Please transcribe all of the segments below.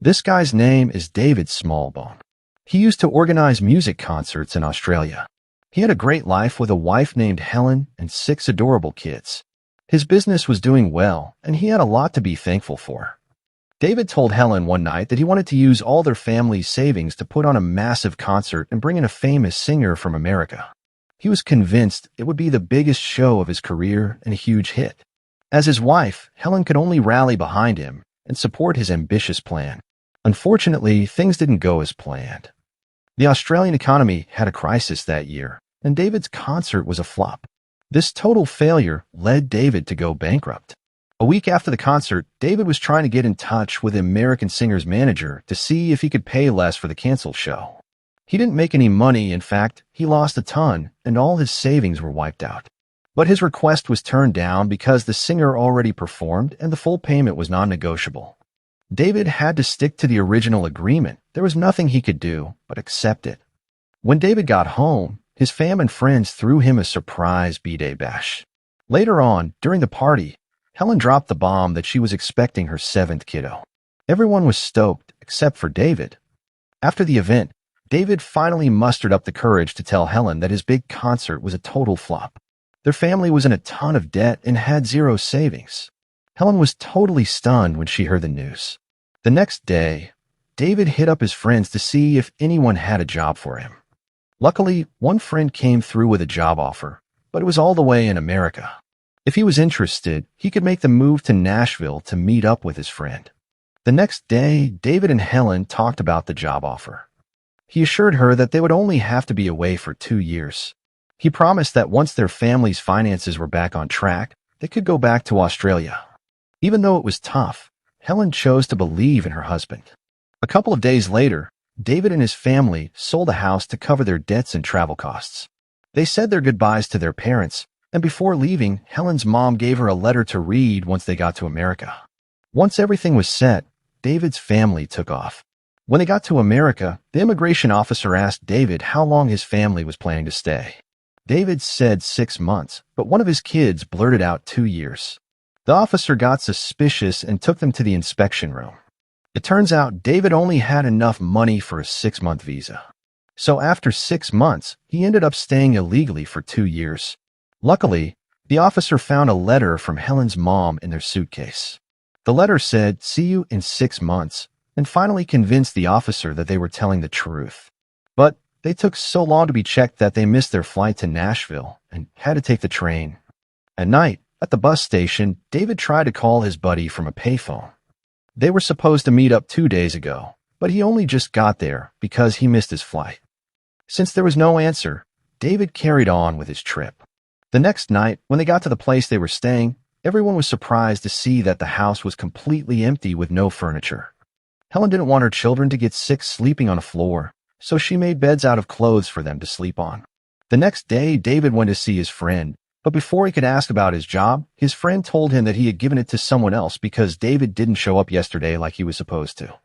This guy's name is David Smallbone. He used to organize music concerts in Australia. He had a great life with a wife named Helen and 6 adorable kids. His business was doing well, and he had a lot to be thankful for. David told Helen one night that he wanted to use all their family's savings to put on a massive concert and bring in a famous singer from America. He was convinced it would be the biggest show of his career and a huge hit. As his wife, Helen could only rally behind him and support his ambitious plan. Unfortunately, things didn't go as planned. The Australian economy had a crisis that year, and David's concert was a flop. This total failure led David to go bankrupt. A week after the concert, David was trying to get in touch with the American singer's manager to see if he could pay less for the canceled show. He didn't make any money. In fact, he lost a ton, and all his savings were wiped out. But his request was turned down because the singer already performed and the full payment was non-negotiable. David had to stick to the original agreement. There was nothing he could do but accept it. When David got home, his fam and friends threw him a surprise B-Day bash. Later on, during the party, Helen dropped the bomb that she was expecting her 7th kiddo. Everyone was stoked except for David. After the event, David finally mustered up the courage to tell Helen that his big concert was a total flop. Their family was in a ton of debt and had 0 savings. Helen was totally stunned when she heard the news. The next day, David hit up his friends to see if anyone had a job for him. Luckily, one friend came through with a job offer, but it was all the way in America. If he was interested, he could make the move to Nashville to meet up with his friend. The next day, David and Helen talked about the job offer. He assured her that they would only have to be away for 2 years. He promised that once their family's finances were back on track, they could go back to Australia. Even though it was tough, Helen chose to believe in her husband. A couple of days later, David and his family sold a house to cover their debts and travel costs. They said their goodbyes to their parents, and before leaving, Helen's mom gave her a letter to read once they got to America. Once everything was set, David's family took off. When they got to America, the immigration officer asked David how long his family was planning to stay. David said 6 months, but one of his kids blurted out 2 years. The officer got suspicious and took them to the inspection room. It turns out David only had enough money for a 6-month visa. So after 6 months, he ended up staying illegally for 2 years. Luckily, the officer found a letter from Helen's mom in their suitcase. The letter said, "See you in 6 months," and finally convinced the officer that they were telling the truth. But they took so long to be checked that they missed their flight to Nashville and had to take the train. At night, at the bus station, David tried to call his buddy from a payphone. They were supposed to meet up 2 days ago, but he only just got there because he missed his flight. Since there was no answer, David carried on with his trip. The next night, when they got to the place they were staying, everyone was surprised to see that the house was completely empty with no furniture. Helen didn't want her children to get sick sleeping on a floor, so she made beds out of clothes for them to sleep on. The next day, David went to see his friend, but before he could ask about his job, his friend told him that he had given it to someone else because David didn't show up yesterday like he was supposed to.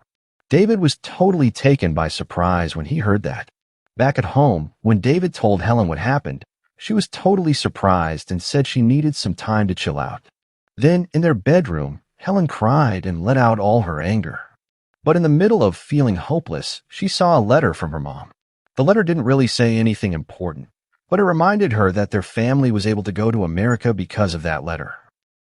David was totally taken by surprise when he heard that. Back at home, when David told Helen what happened, she was totally surprised and said she needed some time to chill out. Then, in their bedroom, Helen cried and let out all her anger. But in the middle of feeling hopeless, she saw a letter from her mom. The letter didn't really say anything important, but it reminded her that their family was able to go to America because of that letter.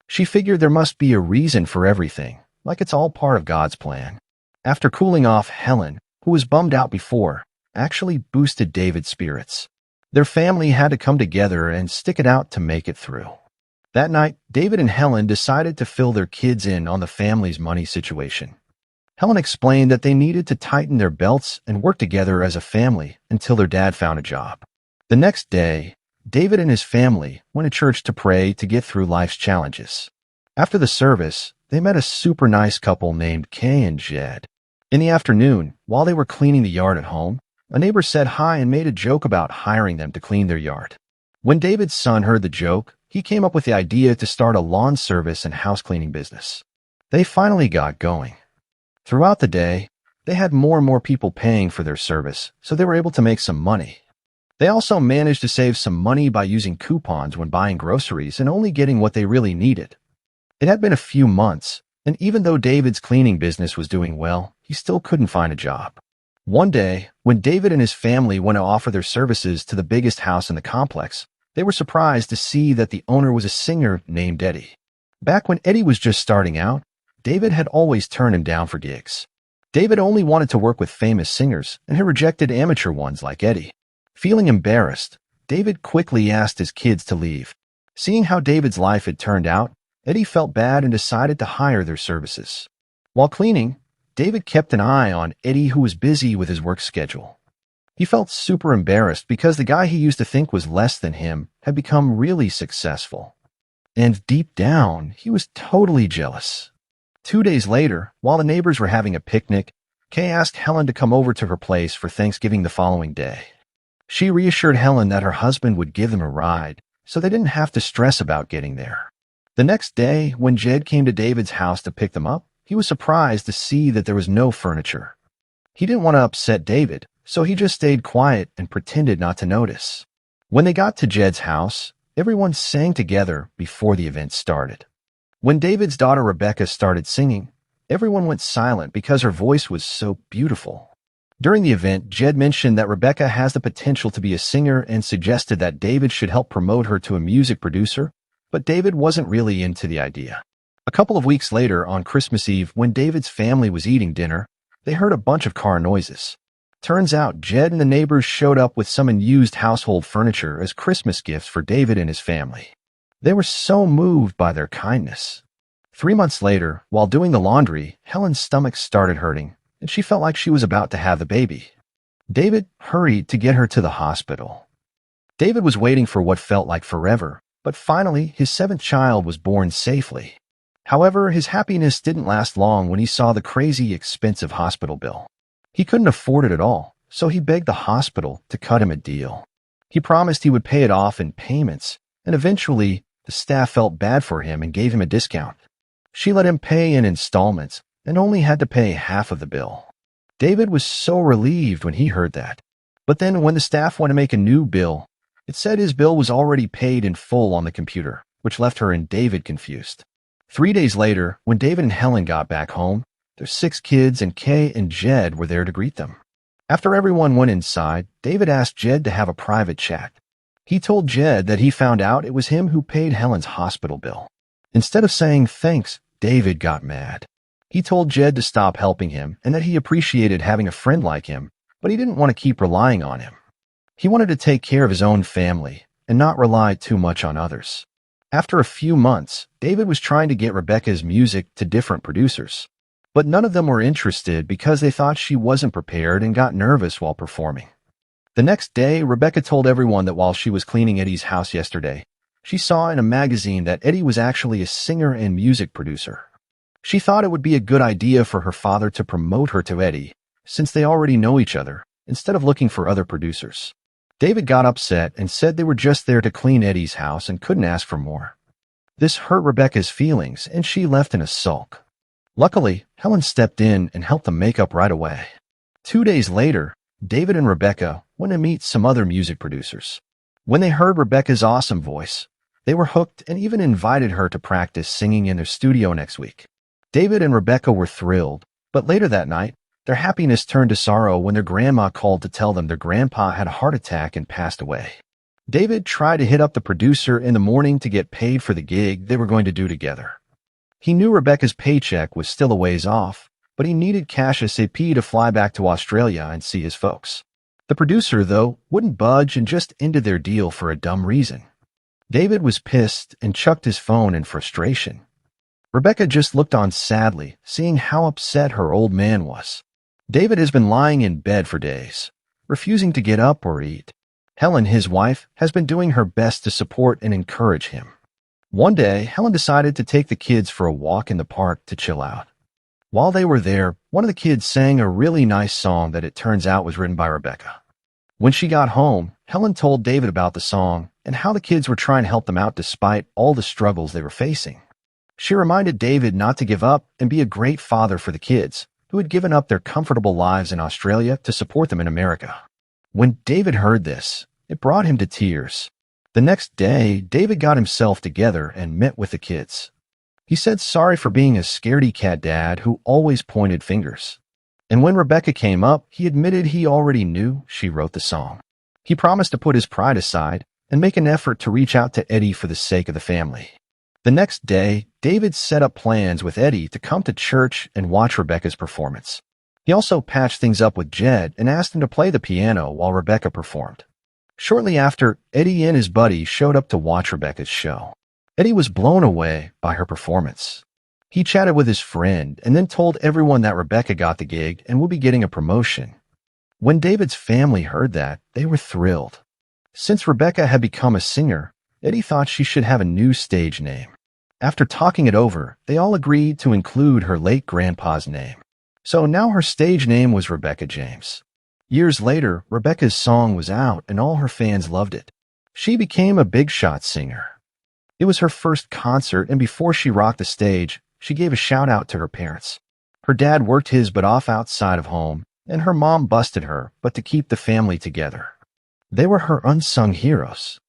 She figured there must be a reason for everything, like it's all part of God's plan. After cooling off, Helen, who was bummed out before, actually boosted David's spirits. Their family had to come together and stick it out to make it through. That night, David and Helen decided to fill their kids in on the family's money situation. Helen explained that they needed to tighten their belts and work together as a family until their dad found a job. The next day, David and his family went to church to pray to get through life's challenges. After the service, they met a super nice couple named Kay and Jed. In the afternoon, while they were cleaning the yard at home, a neighbor said hi and made a joke about hiring them to clean their yard. When David's son heard the joke, he came up with the idea to start a lawn service and house cleaning business. They finally got going. Throughout the day, they had more and more people paying for their service, so they were able to make some money. They also managed to save some money by using coupons when buying groceries and only getting what they really needed. It had been a few months, And even though David's cleaning business was doing well, he still couldn't find a job. One day, when David and his family went to offer their services to the biggest house in the complex, they were surprised to see that the owner was a singer named Eddie. Back when Eddie was just starting out, David had always turned him down for gigs. David only wanted to work with famous singers and had rejected amateur ones like Eddie. Feeling embarrassed, David quickly asked his kids to leave. Seeing how David's life had turned out, Eddie felt bad and decided to hire their services. While cleaning, David kept an eye on Eddie, who was busy with his work schedule. He felt super embarrassed because the guy he used to think was less than him had become really successful. And deep down, he was totally jealous. 2 days later, while the neighbors were having a picnic, Kay asked Helen to come over to her place for Thanksgiving the following day. She reassured Helen that her husband would give them a ride, so they didn't have to stress about getting there. The next day, when Jed came to David's house to pick them up, he was surprised to see that there was no furniture. He didn't want to upset David, so he just stayed quiet and pretended not to notice. When they got to Jed's house, everyone sang together before the event started. When David's daughter Rebecca started singing, everyone went silent because her voice was so beautiful. During the event, Jed mentioned that Rebecca has the potential to be a singer and suggested that David should help promote her to a music producer, but David wasn't really into the idea. A couple of weeks later, on Christmas Eve, when David's family was eating dinner, they heard a bunch of car noises. Turns out Jed and the neighbors showed up with some unused household furniture as Christmas gifts for David and his family. They were so moved by their kindness. 3 months later, while doing the laundry, Helen's stomach started hurting, and she felt like she was about to have the baby. David hurried to get her to the hospital. David was waiting for what felt like forever, but finally his 7th child was born safely. However, his happiness didn't last long when he saw the crazy expensive hospital bill. He couldn't afford it at all, so he begged the hospital to cut him a deal. He promised he would pay it off in payments, and eventually, the staff felt bad for him and gave him a discount. She let him pay in installments and only had to pay half of the bill. David was so relieved when he heard that. But then when the staff went to make a new bill, it said his bill was already paid in full on the computer, which left her and David confused. 3 days later, when David and Helen got back home, their 6 kids and Kay and Jed were there to greet them. After everyone went inside, David asked Jed to have a private chat. He told Jed that he found out it was him who paid Helen's hospital bill. Instead of saying thanks, David got mad. He told Jed to stop helping him and that he appreciated having a friend like him, but he didn't want to keep relying on him. He wanted to take care of his own family and not rely too much on others. After a few months, David was trying to get Rebecca's music to different producers, but none of them were interested because they thought she wasn't prepared and got nervous while performing. The next day, Rebecca told everyone that while she was cleaning Eddie's house yesterday, she saw in a magazine that Eddie was actually a singer and music producer. She thought it would be a good idea for her father to promote her to Eddie, since they already know each other, instead of looking for other producers. David got upset and said they were just there to clean Eddie's house and couldn't ask for more. This hurt Rebecca's feelings, and she left in a sulk. Luckily, Helen stepped in and helped them make up right away. 2 days later, David and Rebecca went to meet some other music producers. When they heard Rebecca's awesome voice, they were hooked and even invited her to practice singing in their studio next week. David and Rebecca were thrilled, but later that night, their happiness turned to sorrow when their grandma called to tell them their grandpa had a heart attack and passed away. David tried to hit up the producer in the morning to get paid for the gig they were going to do together. He knew Rebecca's paycheck was still a ways off, but he needed cash ASAP to fly back to Australia and see his folks. The producer, though, wouldn't budge and just ended their deal for a dumb reason. David was pissed and chucked his phone in frustration. Rebecca just looked on sadly, seeing how upset her old man was. David has been lying in bed for days, refusing to get up or eat. Helen, his wife, has been doing her best to support and encourage him. One day, Helen decided to take the kids for a walk in the park to chill out. While they were there, one of the kids sang a really nice song that it turns out was written by Rebecca. When she got home, Helen told David about the song and how the kids were trying to help them out despite all the struggles they were facing. She reminded David not to give up and be a great father for the kids, who had given up their comfortable lives in Australia to support them in America. When David heard this, it brought him to tears. The next day, David got himself together and met with the kids. He said sorry for being a scaredy cat dad who always pointed fingers. And when Rebecca came up, he admitted he already knew she wrote the song. He promised to put his pride aside and make an effort to reach out to Eddie for the sake of the family. The next day, David set up plans with Eddie to come to church and watch Rebecca's performance. He also patched things up with Jed and asked him to play the piano while Rebecca performed. Shortly after, Eddie and his buddy showed up to watch Rebecca's show. Eddie was blown away by her performance. He chatted with his friend and then told everyone that Rebecca got the gig and would be getting a promotion. When David's family heard that, they were thrilled. Since Rebecca had become a singer, Eddie thought she should have a new stage name. After talking it over, they all agreed to include her late grandpa's name. So now her stage name was Rebecca James. Years later, Rebecca's song was out and all her fans loved it. She became a big shot singer. It was her first concert, and before she rocked the stage, she gave a shout out to her parents. Her dad worked his butt off outside of home, and her mom busted her, but to keep the family together. They were her unsung heroes.